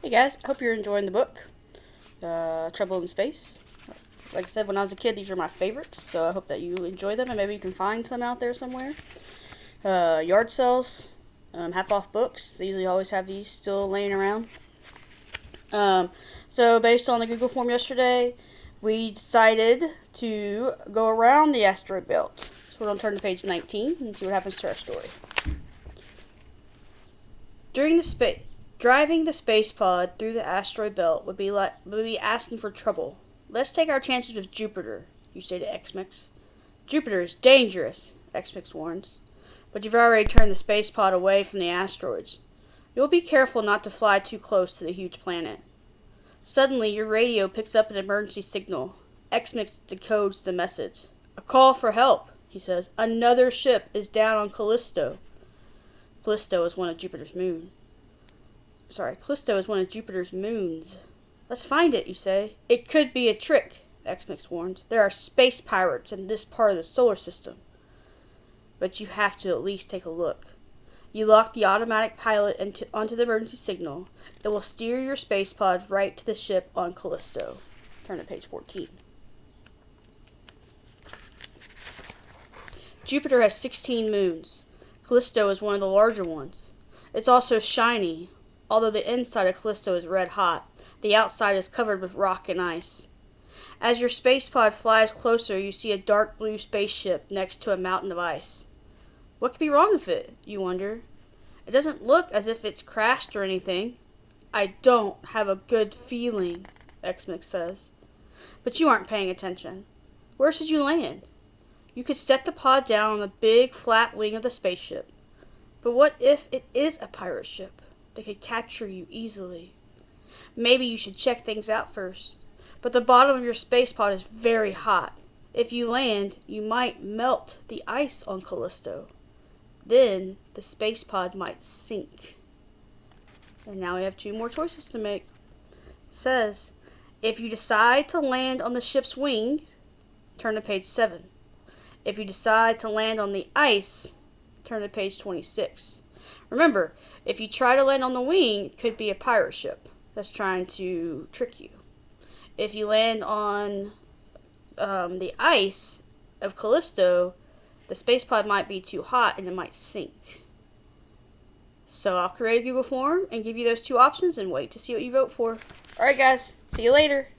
Hey guys, I hope you're enjoying the book, Trouble in Space. Like I said, when I was a kid, these were my favorites, so I hope that you enjoy them and maybe you can find some out there somewhere. Yard sales, half off books. They usually always have these still laying around. So based on the Google form yesterday, we decided to go around the asteroid belt. So we're going to turn to page 19 and see what happens to our story. Driving the space pod through the asteroid belt would be asking for trouble. Let's take our chances with Jupiter, you say to X-Mix. Jupiter is dangerous, X-Mix warns. But you've already turned the space pod away from the asteroids. You'll be careful not to fly too close to the huge planet. Suddenly, your radio picks up an emergency signal. X-Mix decodes the message. A call for help, he says. Another ship is down on Callisto. Callisto is one of Jupiter's moons. Let's find it, you say. It could be a trick, X-Mix warns. There are space pirates in this part of the solar system. But you have to at least take a look. You lock the automatic pilot onto the emergency signal. It will steer your space pod right to the ship on Callisto. Turn to page 14. Jupiter has 16 moons. Callisto is one of the larger ones. It's also shiny. Although the inside of Callisto is red hot, the outside is covered with rock and ice. As your space pod flies closer, you see a dark blue spaceship next to a mountain of ice. What could be wrong with it, you wonder? It doesn't look as if it's crashed or anything. I don't have a good feeling, X-Mix says. But you aren't paying attention. Where should you land? You could set the pod down on the big flat wing of the spaceship. But what if it is a pirate ship? They could capture you easily. Maybe you should check things out first. But the bottom of your space pod is very hot. If you land, you might melt the ice on Callisto. Then the space pod might sink. And now we have two more choices to make. It says, if you decide to land on the ship's wings, turn to page 7. If you decide to land on the ice, turn to page 26. Remember, if you try to land on the wing, it could be a pirate ship that's trying to trick you. If you land on the ice of Callisto, the space pod might be too hot and it might sink. So I'll create a Google form and give you those two options and wait to see what you vote for. Alright guys, see you later.